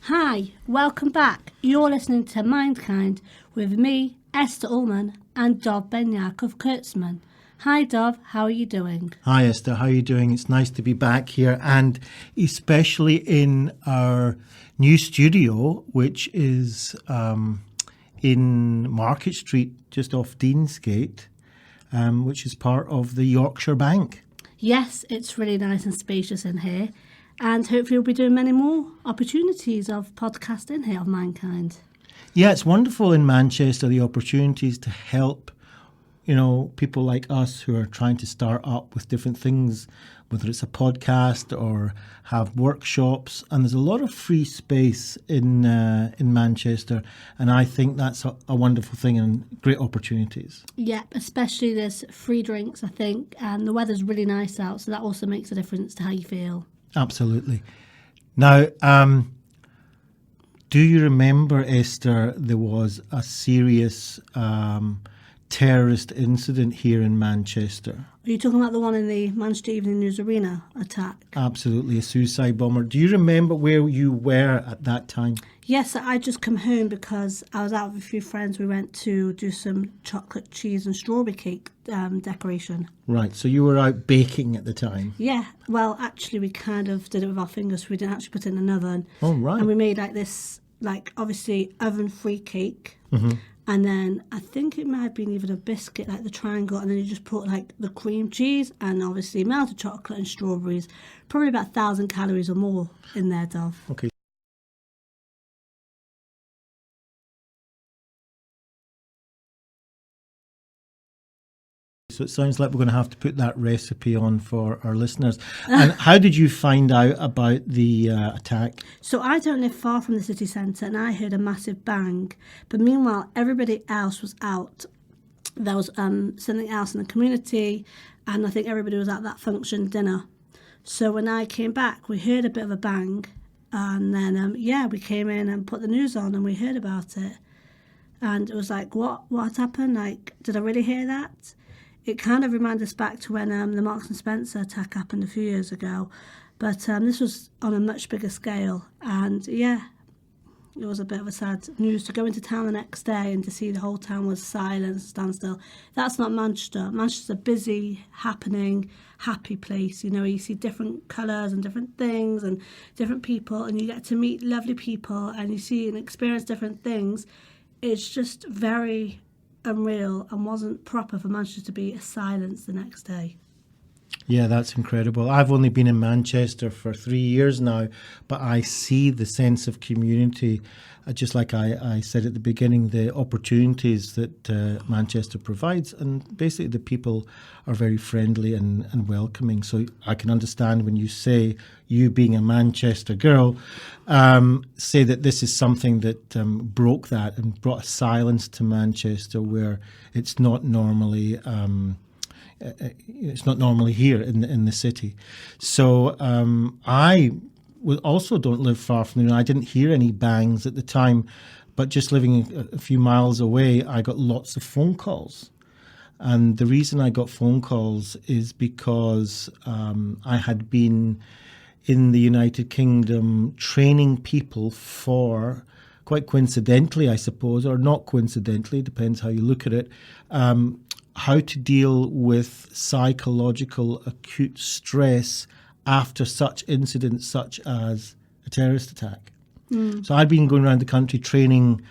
Hi, welcome back. You're listening to MindKind with me, Esther Ullman, and Dov Ben-Yaakov Kurtzman. Hi Dov, how are you doing? Hi Esther, how are you doing? It's nice to be back here, and especially in our new studio, which is in Market Street, just off Deansgate, which is part of the Yorkshire Bank. Yes, it's really nice and spacious in here, and hopefully we'll be doing many more opportunities of podcasting here of MindKind. Yeah, it's wonderful in Manchester, the opportunities to help, people like us who are trying to start up with different things, whether it's a podcast or have workshops. And there's a lot of free space in Manchester, and I think that's a wonderful thing and great opportunities. Yeah, especially there's free drinks, I think, and the weather's really nice out, so that also makes a difference to how you feel. Absolutely. Now, do you remember, Esther, there was a serious terrorist incident here in Manchester? Are you talking about the one in the Manchester Evening News Arena attack? Absolutely, a suicide bomber. Do you remember where you were at that time? Yes, I just come home because I was out with a few friends. We went to do some chocolate, cheese and strawberry cake decoration. Right, so you were out baking at the time? Yeah, well, actually we kind of did it with our fingers. We didn't actually put it in an oven. Oh, right. And we made obviously oven-free cake. Mm-hmm. And then I think it might have been even a biscuit, like the triangle, and then you just put like the cream cheese and obviously melted chocolate and strawberries. Probably about 1,000 calories or more in there, Dov. Okay. So it sounds like we're going to have to put that recipe on for our listeners. And how did you find out about the attack? So I don't live far from the city centre, and I heard a massive bang. But meanwhile, everybody else was out. There was something else in the community, and I think everybody was at that function dinner. So when I came back, we heard a bit of a bang, and then we came in and put the news on, and we heard about it. And it was like, what happened? Like, did I really hear that? It kind of reminded us back to when the Marks and Spencer attack happened a few years ago. But this was on a much bigger scale. And yeah, it was a bit of a sad news to go into town the next day and to see the whole town was silent, standstill. That's not Manchester. Manchester's a busy, happening, happy place. You see different colours and different things and different people, and you get to meet lovely people and you see and experience different things. It's just very unreal and wasn't proper for Manchester to be silence the next day. Yeah, that's incredible. I've only been in Manchester for 3 years now, but I see the sense of community, just like I said at the beginning, the opportunities that Manchester provides, and basically the people are very friendly and welcoming. So I can understand when you say, you being a Manchester girl, say that this is something that broke that and brought a silence to Manchester where it's not normally here in the city. So I also don't live far from there. I didn't hear any bangs at the time, but just living a few miles away, I got lots of phone calls. And the reason I got phone calls is because I had been in the United Kingdom training people for, quite coincidentally, I suppose, or not coincidentally, depends how you look at it, how to deal with psychological acute stress after such incidents such as a terrorist attack. So I'd been going around the country training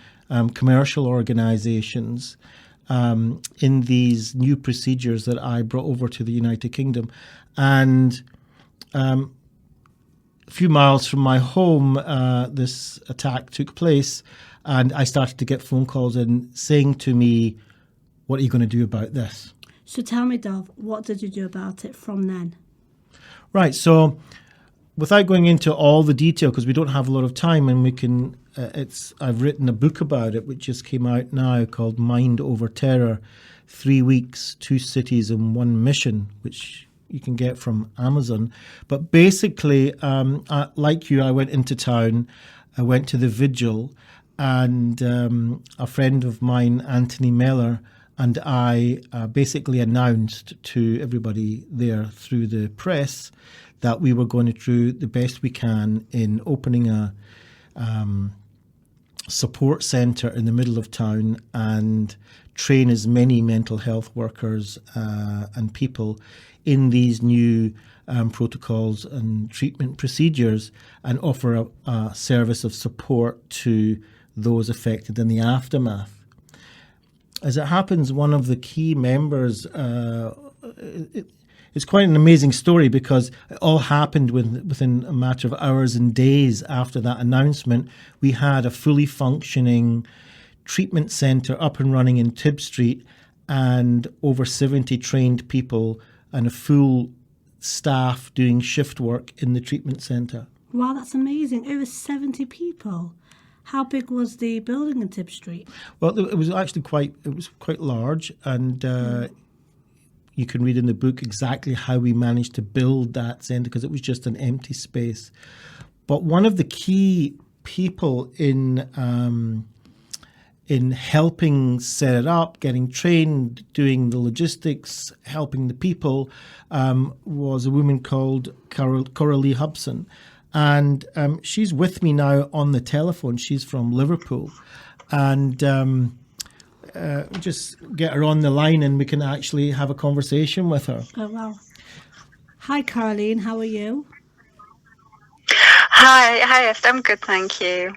commercial organizations in these new procedures that I brought over to the United Kingdom. And a few miles from my home, this attack took place, and I started to get phone calls in saying to me, what are you going to do about this? So tell me, Dov, what did you do about it from then? Right, so without going into all the detail, because we don't have a lot of time, and we can, I've written a book about it, which just came out now, called Mind Over Terror, 3 weeks, 2 cities and 1 mission, which you can get from Amazon. But basically, like you, I went into town, I went to the vigil, and a friend of mine, Anthony Meller, and I basically announced to everybody there through the press that we were going to do the best we can in opening a support centre in the middle of town and train as many mental health workers and people in these new protocols and treatment procedures, and offer a service of support to those affected in the aftermath. As it happens, one of the key members, it's quite an amazing story because it all happened within a matter of hours and days after that announcement. We had a fully functioning treatment centre up and running in Tib Street, and over 70 trained people and a full staff doing shift work in the treatment centre. Wow, that's amazing. Over 70 people. How big was the building in Tib Street? Well, it was actually quite large, and you can read in the book exactly how we managed to build that centre, because it was just an empty space. But one of the key people in helping set it up, getting trained, doing the logistics, helping the people, was a woman called Coralie Hubson. And she's with me now on the telephone. She's from Liverpool. And just get her on the line and we can actually have a conversation with her. Oh, wow. Hi, Caroline. How are you? Hi, Esther. I'm good, thank you.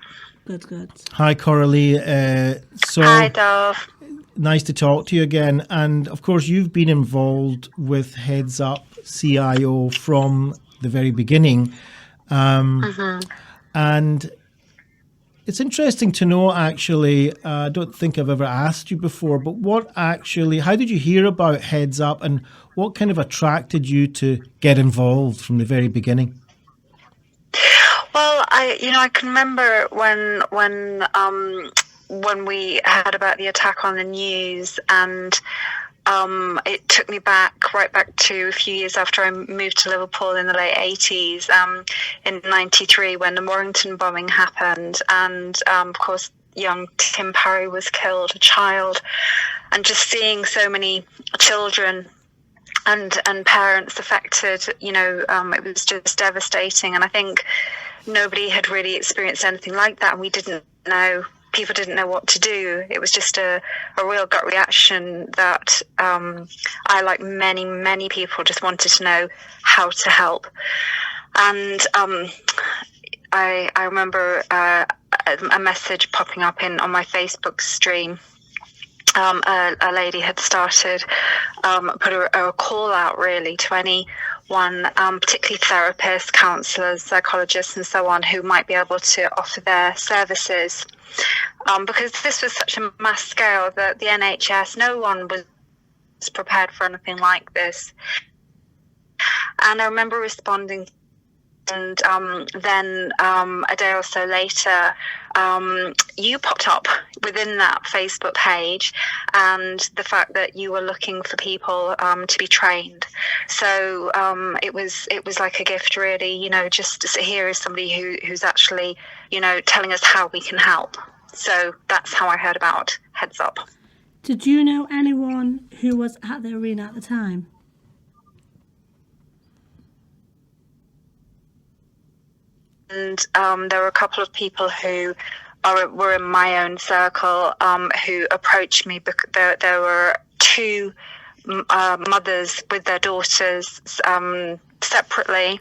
Good. Hi, Coralie. Hi, Dov. Nice to talk to you again. And of course, you've been involved with Heads Up CIO from the very beginning. And it's interesting to know, actually, I don't think I've ever asked you before, but how did you hear about Heads Up, and what kind of attracted you to get involved from the very beginning? Well, I can remember when we heard about the attack on the news, and it took me right back to a few years after I moved to Liverpool in the late 80s, in 93, when the Warrington bombing happened, and of course young Tim Parry was killed, a child, and just seeing so many children and parents affected, it was just devastating. And I think nobody had really experienced anything like that, and people didn't know what to do. It was just a real gut reaction that I, like many people, just wanted to know how to help. And I remember a message popping up on my Facebook stream. A lady had started, put a call out really to anyone, particularly therapists, counsellors, psychologists and so on, who might be able to offer their services. Because this was such a mass scale that the NHS, no one was prepared for anything like this. And I remember responding, and then a day or so later, you popped up within that Facebook page, and the fact that you were looking for people to be trained. So it was like a gift, really, just to hear as somebody who's actually, telling us how we can help. So that's how I heard about Heads Up. Did you know anyone who was at the arena at the time? And there were a couple of people who were in my own circle who approached me. There were two mothers with their daughters separately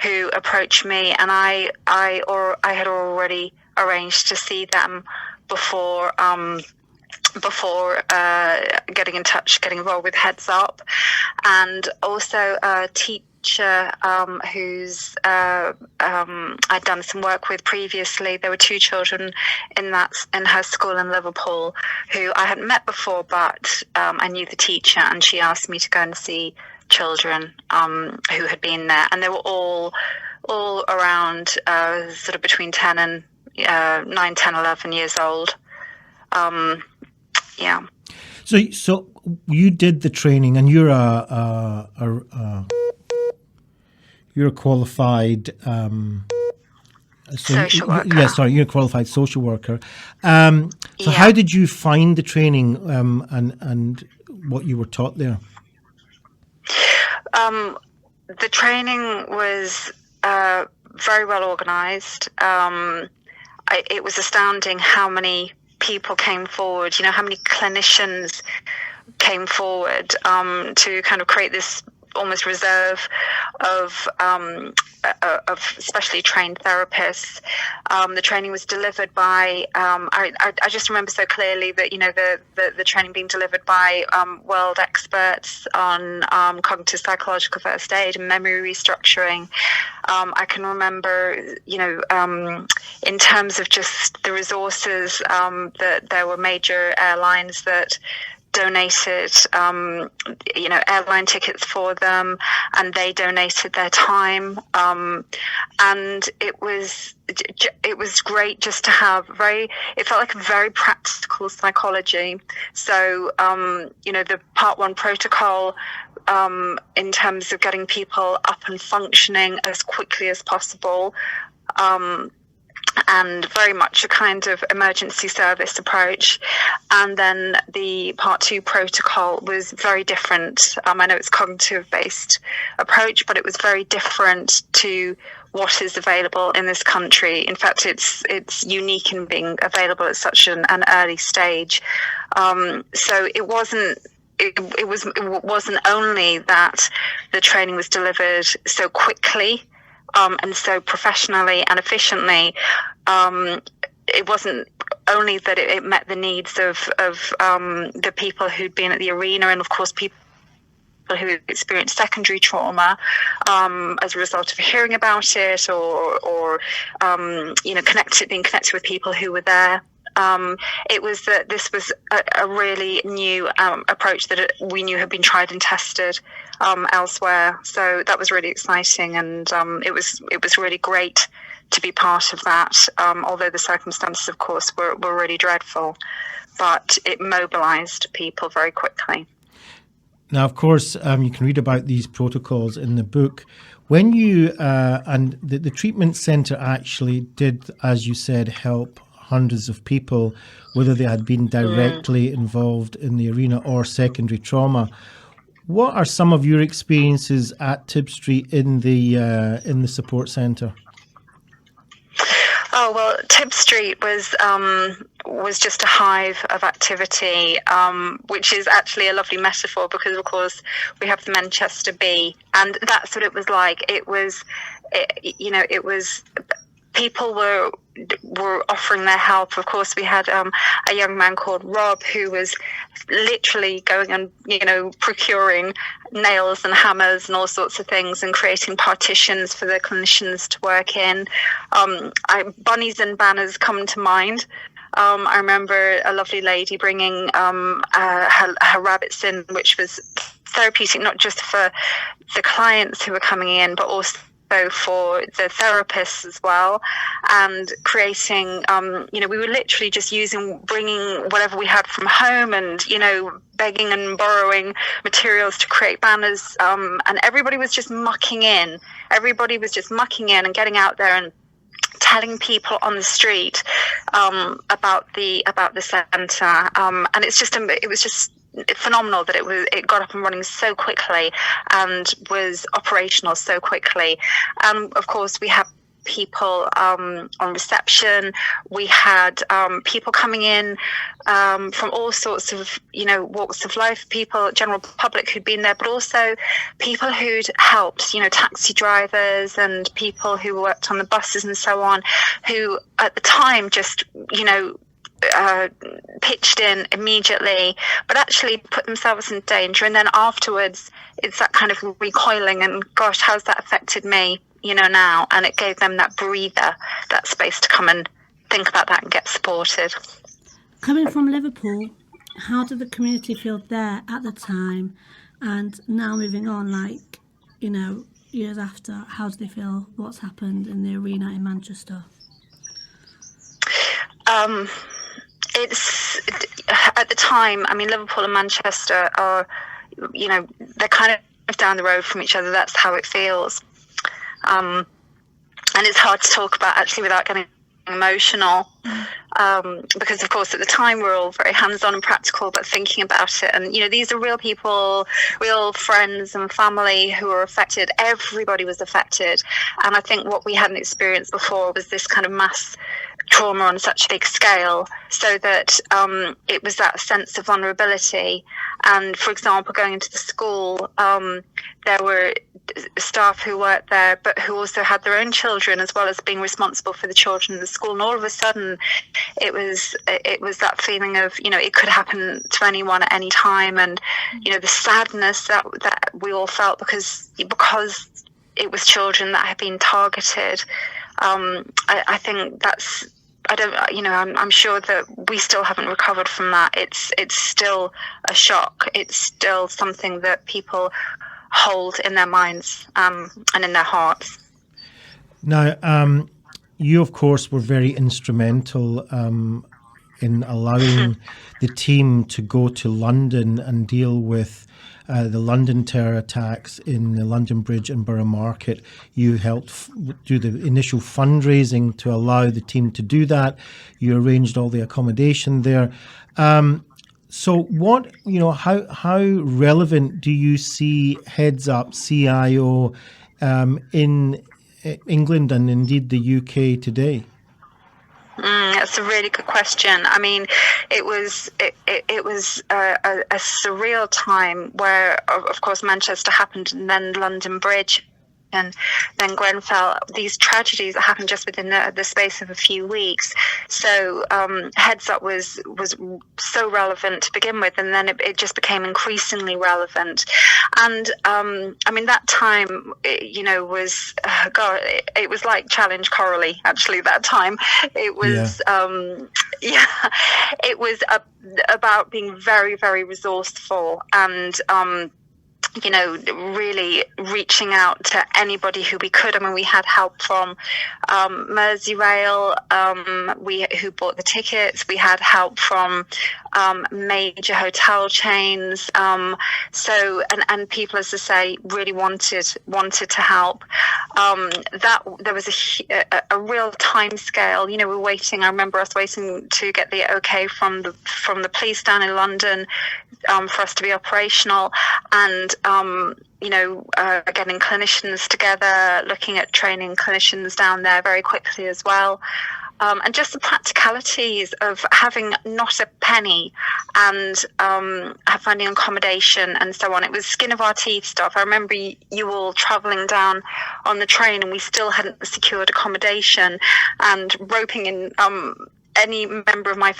who approached me, and I had already arranged to see them before getting involved with Heads Up. And also a teacher who's I'd done some work with previously. There were two children in her school in Liverpool who I hadn't met before, but I knew the teacher, and she asked me to go and see children who had been there, and they were all around sort of between 9, 10, 11 years old. Yeah. So you did the training, and you're you're a qualified social worker. Yeah, sorry, you're a qualified social worker. So how did you find the training and what you were taught there? The training was very well organised. it was astounding how many people came forward, how many clinicians came forward to kind of create this almost reserve of specially trained therapists. The training was delivered by, I just remember so clearly that, the training being delivered by world experts on cognitive psychological first aid and memory restructuring. I can remember, in terms of just the resources, that there were major airlines that donated, airline tickets for them, and they donated their time. And it was great just to have it felt like a very practical psychology. So, the part 1 protocol, in terms of getting people up and functioning as quickly as possible, and very much a kind of emergency service approach. And then the part 2 protocol was very different. I know it's cognitive-based approach, but it was very different to what is available in this country. In fact, it's unique in being available at such an early stage. So it wasn't only that the training was delivered so quickly, and so professionally and efficiently. It wasn't only that it met the needs of the people who'd been at the arena, and of course people who experienced secondary trauma as a result of hearing about it, or being connected with people who were there. It was that this was a really new approach that we knew had been tried and tested elsewhere. So that was really exciting, and it was really great to be part of that. Although the circumstances, of course, were really dreadful, but it mobilized people very quickly. Now, of course, you can read about these protocols in the book. When you and the treatment centre actually did, as you said, help hundreds of people, whether they had been directly involved in the arena or secondary trauma. What are some of your experiences at Tib Street in the support centre? Oh, well, Tib Street was just a hive of activity, which is actually a lovely metaphor because, of course, we have the Manchester Bee, and that's what it was like. It was people were offering their help. Of course, we had a young man called Rob who was literally going and, procuring nails and hammers and all sorts of things and creating partitions for the clinicians to work in. Bunnies and banners come to mind. I remember a lovely lady bringing her rabbits in, which was therapeutic, not just for the clients who were coming in, but also for the therapists as well, and creating, we were literally just bringing whatever we had from home and, begging and borrowing materials to create banners, and everybody was just mucking in. Everybody was just mucking in and getting out there and telling people on the street about the centre, and it was just phenomenal that it got up and running so quickly and was operational so quickly. And of course, we had people on reception. We had people coming in from all sorts of walks of life, people, general public who'd been there, but also people who'd helped, taxi drivers and people who worked on the buses and so on, who at the time just pitched in immediately, but actually put themselves in danger. And then afterwards, it's that kind of recoiling and, gosh, how's that affected me, now? And it gave them that breather, that space to come and think about that and get supported. Coming from Liverpool, how did the community feel there at the time? And now moving on, years after, how do they feel what's happened in the arena in Manchester? It's at the time, Liverpool and Manchester are, they're kind of down the road from each other. That's how it feels. And it's hard to talk about actually without getting emotional, because of course at the time we're all very hands-on and practical, but thinking about it, and these are real people, real friends and family who were affected. Everybody was affected, and I think what we hadn't experienced before was this kind of mass trauma on such a big scale, so that it was that sense of vulnerability. And for example, going into the school, there were staff who worked there, but who also had their own children, as well as being responsible for the children in the school. And all of a sudden, it was that feeling of, it could happen to anyone at any time, and the sadness that we all felt because it was children that had been targeted. I think that's. I'm sure that we still haven't recovered from that. It's still a shock. It's still something that people hold in their minds and in their hearts. Now, you, of course, were very instrumental in allowing the team to go to London and deal with the London terror attacks in the London Bridge and Borough Market. You helped do the initial fundraising to allow the team to do that. You arranged all the accommodation there. So what, how relevant do you see Heads Up CIO in England and indeed the UK today? That's a really good question. I mean, it was a surreal time where, of course, Manchester happened, and then London Bridge, and then Grenfell. These tragedies that happened just within the space of a few weeks. So Heads Up was so relevant to begin with, and then it just became increasingly relevant. And I mean, that time, was it was like Challenge Coralie. Actually, that time it was it was about being very, very resourceful and really reaching out to anybody who we could. I mean, we had help from Merseyrail, who bought the tickets. We had help from major hotel chains. And people, as I say, really wanted to help. That there was a real time scale. We're waiting. I remember us waiting to get the okay from the police down in London for us to be operational, and getting clinicians together, looking at training clinicians down there very quickly as well. And just the practicalities of having not a penny and finding accommodation and so on. It was skin of our teeth stuff. I remember you all travelling down on the train, and we still hadn't secured accommodation, and roping in any member of my,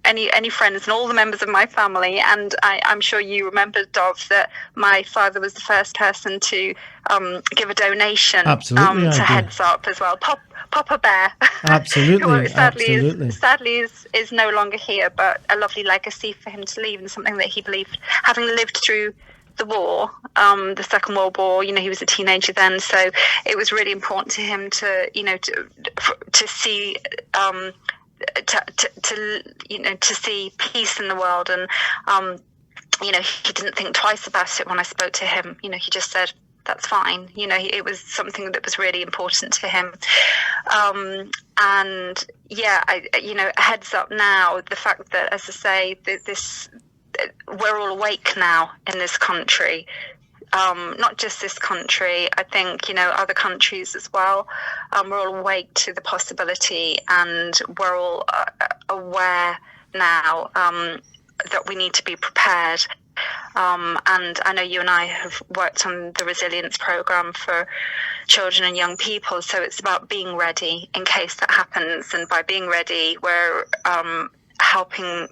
any friends and all the members of my family. And I'm sure you remember, Dov, that my father was the first person to give a donation Absolutely, to Heads Up as well. Papa Bear. Absolutely, who sadly absolutely. is no longer here, but a lovely legacy for him to leave, and something that he believed, having lived through the war, the Second World War. He was a teenager then, so it was really important to him to see to see peace in the world. And he didn't think twice about it when I spoke to him. He just said, that's fine. It was something that was really important to him. And Heads Up now, the fact that, as I say, we're all awake now in this country. Not just this country, I think, other countries as well. We're all awake to the possibility, and we're all aware now that we need to be prepared. And I know you and I have worked on the resilience program for children and young people, so it's about being ready in case that happens. And by being ready, we're helping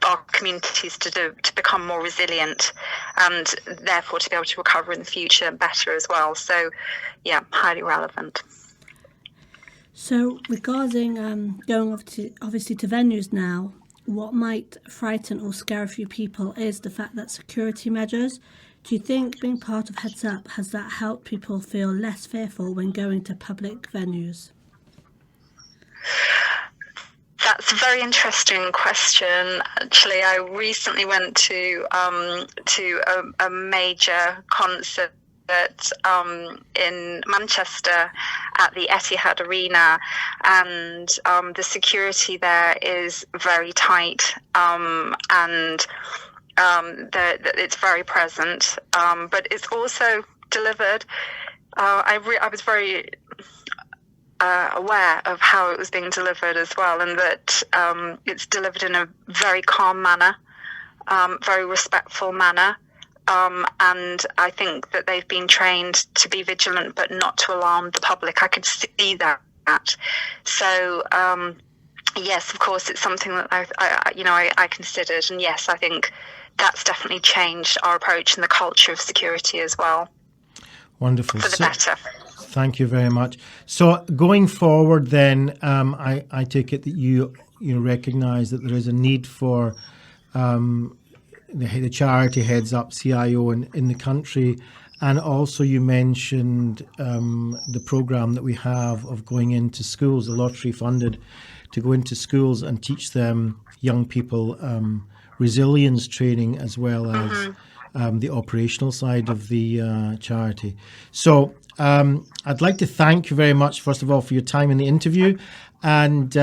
our communities to become more resilient, and therefore to be able to recover in the future better as well. So, yeah, highly relevant. So, regarding going obviously to venues now, what might frighten or scare a few people is the fact that security measures. Do you think being part of Heads Up, has that helped people feel less fearful when going to public venues? That's a very interesting question. Actually, I recently went to a major concert in Manchester at the Etihad Arena, and the security there is very tight, and it's very present, but it's also delivered. I was very aware of how it was being delivered as well, and that it's delivered in a very calm manner, very respectful manner. And I think that they've been trained to be vigilant, but not to alarm the public. I could see that. So, yes, of course, it's something that I considered. And yes, I think that's definitely changed our approach and the culture of security as well. Wonderful. For the better. Thank you very much. So going forward then, I take it that you recognise that there is a need for the charity heads Up CIO in the country, and also you mentioned the programme that we have of going into schools, the lottery funded, to go into schools and teach them, young people, resilience training as well as the operational side of the charity. So I'd like to thank you very much, first of all, for your time in the interview, and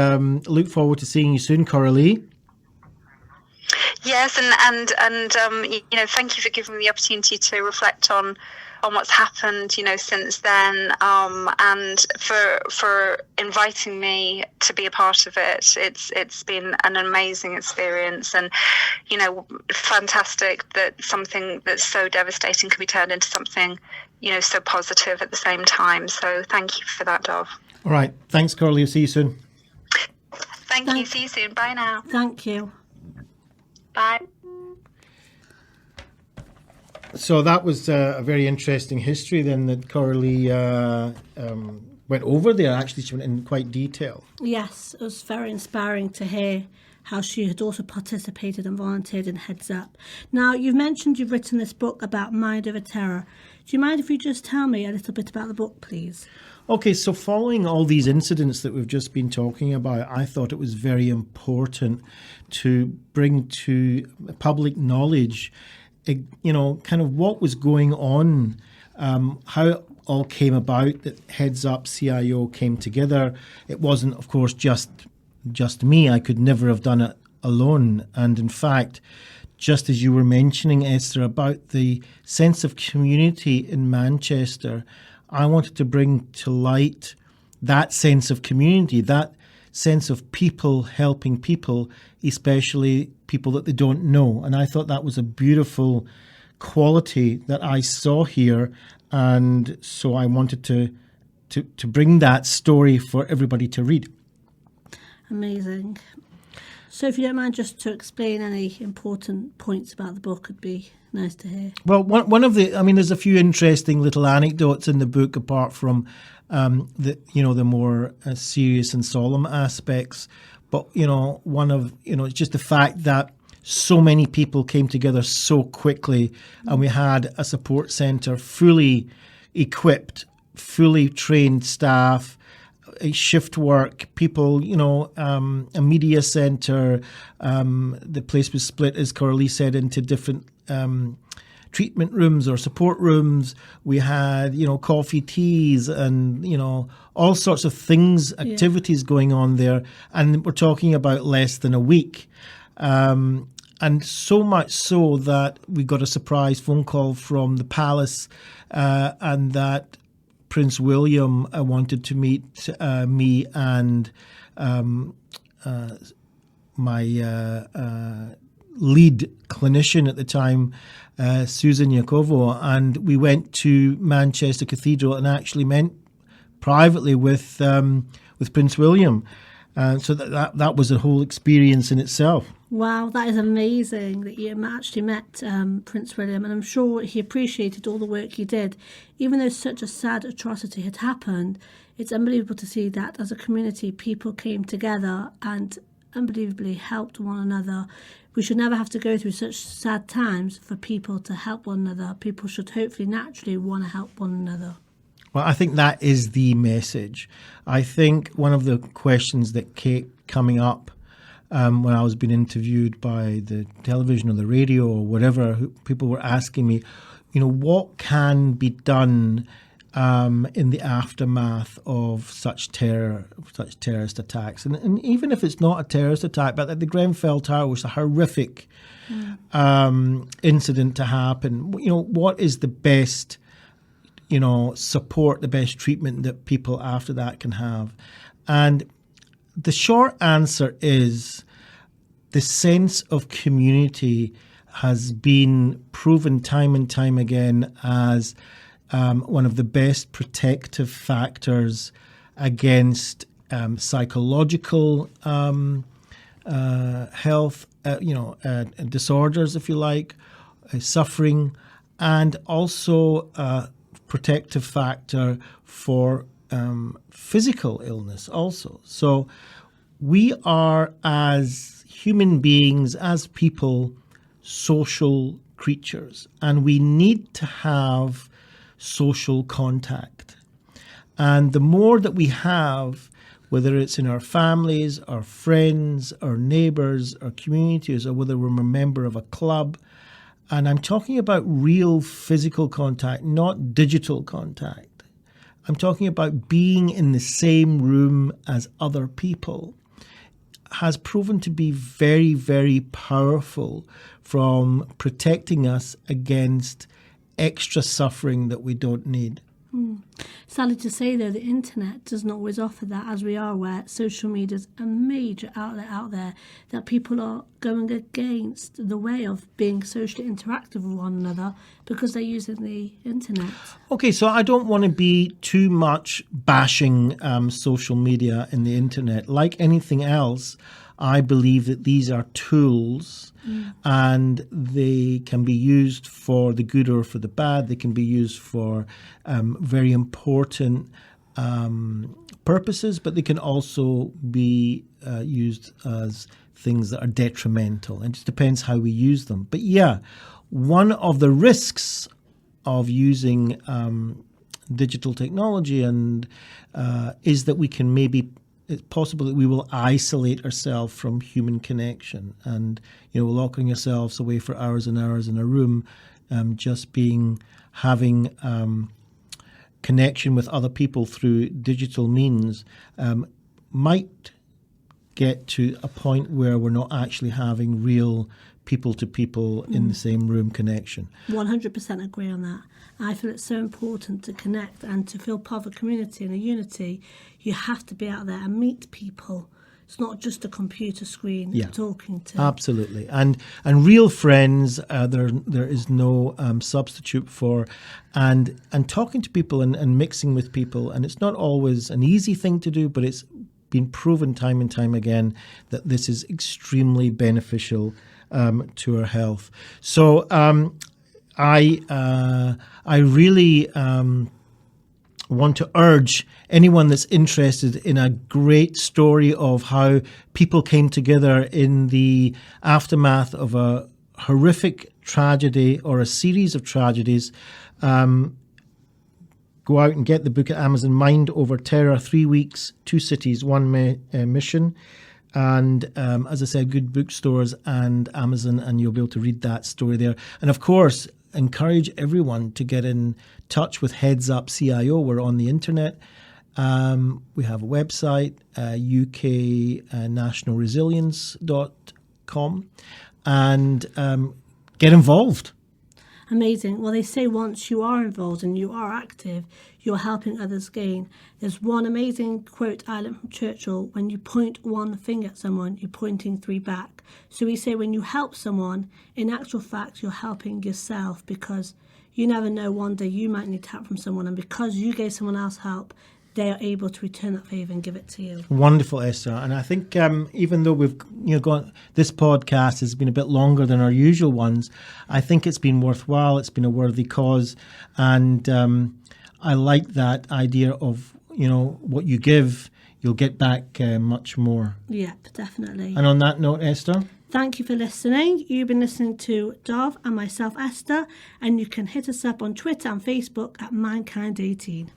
look forward to seeing you soon, Coralie. Yes, and thank you for giving me the opportunity to reflect on what's happened, since then, and for inviting me to be a part of it. It's been an amazing experience, and fantastic that something that's so devastating can be turned into something so positive at the same time. So thank you for that, Dov. All right, thanks, Coralie. See you soon. Thank you. See you soon. Bye now. Thank you. Bye. So that was a very interesting history then that Coralie went over there. Actually, she went in quite detail. Yes, it was very inspiring to hear how she had also participated and volunteered in Heads Up. Now, you've mentioned you've written this book about Mind Over Terror. Do you mind if you just tell me a little bit about the book, please? Okay, so following all these incidents that we've just been talking about, I thought it was very important to bring to public knowledge, kind of what was going on, how it all came about, that Heads Up CIO came together. It wasn't, of course, just me. I could never have done it alone. And in fact, just as you were mentioning, Esther, about the sense of community in Manchester, I wanted to bring to light that sense of community, that sense of people helping people, especially people that they don't know. And I thought that was a beautiful quality that I saw here. And so I wanted to bring that story for everybody to read. Amazing. So if you don't mind just to explain any important points about the book, it'd be nice to hear. Well, one of there's a few interesting little anecdotes in the book apart from the more serious and solemn aspects. But, it's just the fact that so many people came together so quickly, and we had a support centre fully equipped, fully trained staff, shift work, people, a media centre. The place was split, as Coralie said, into different treatment rooms or support rooms. We had, coffee, teas, and, all sorts of things, activities going on there. And we're talking about less than a week. And so much so that we got a surprise phone call from the palace, and that Prince William wanted to meet me and my lead clinician at the time, Susan Yakovo, and we went to Manchester Cathedral and actually met privately with Prince William. So that was a whole experience in itself. Wow, that is amazing that you actually met Prince William, and I'm sure he appreciated all the work you did. Even though such a sad atrocity had happened, it's unbelievable to see that as a community people came together and unbelievably helped one another. We should never have to go through such sad times for people to help one another. People should hopefully naturally want to help one another. Well, I think that is the message. I think one of the questions that kept coming up when I was being interviewed by the television or the radio or whatever, people were asking me, what can be done in the aftermath of such terrorist attacks. And even if it's not a terrorist attack, but the Grenfell Tower was a horrific incident to happen. What is the best support, the best treatment that people after that can have. And the short answer is the sense of community has been proven time and time again as one of the best protective factors against psychological health, disorders, if you like, suffering, and also a protective factor for physical illness also. So we are, as human beings, as people, social creatures, and we need to have social contact. And the more that we have, whether it's in our families, our friends, our neighbours, our communities, or whether we're a member of a club, and I'm talking about real physical contact, not digital contact. I'm talking about being in the same room as other people, has proven to be very, very powerful from protecting us against extra suffering that we don't need. Sadly to say, though, the internet does not always offer that, as we are aware. Social media is a major outlet out there that people are going against the way of being socially interactive with one another because they're using the internet. Okay, so I don't want to be too much bashing social media and the internet. Like anything else, I believe that these are tools and they can be used for the good or for the bad. They can be used for very important purposes, but they can also be used as things that are detrimental. And it just depends how we use them. But yeah, one of the risks of using digital technology and is that we can maybe, it's possible that we will isolate ourselves from human connection, and locking ourselves away for hours and hours in a room, having connection with other people through digital means might get to a point where we're not actually having real people-to-people in the same room connection. 100% agree on that. I feel it's so important to connect and to feel part of a community and a unity. You have to be out there and meet people. It's not just a computer screen you're talking to. Absolutely. And real friends, there is no substitute for. And talking to people and mixing with people. And it's not always an easy thing to do, but it's been proven time and time again that this is extremely beneficial to our health. So I really want to urge anyone that's interested in a great story of how people came together in the aftermath of a horrific tragedy or a series of tragedies. Go out and get the book at Amazon, Mind Over Terror, 3 weeks, 2 cities, 1 mission. And as I said, good bookstores and Amazon, and you'll be able to read that story there. And of course, encourage everyone to get in touch with Up CIO. We're on the internet. We have a website, uknationalresilience.com, and get involved. Amazing. Well, they say once you are involved and you are active, you're helping others gain. There's one amazing quote I learned from Churchill: when you point one finger at someone, you're pointing 3 back. So we say when you help someone, in actual fact, you're helping yourself, because you never know, one day you might need help from someone, and because you gave someone else help, they are able to return that favour and give it to you. Wonderful, Esther. And I think even though we've got this podcast has been a bit longer than our usual ones, I think it's been worthwhile. It's been a worthy cause, and I like that idea of what you give, you'll get back much more. Yep, definitely. And on that note, Esther, thank you for listening. You've been listening to Dov and myself, Esther, and you can hit us up on Twitter and Facebook at MindKind18.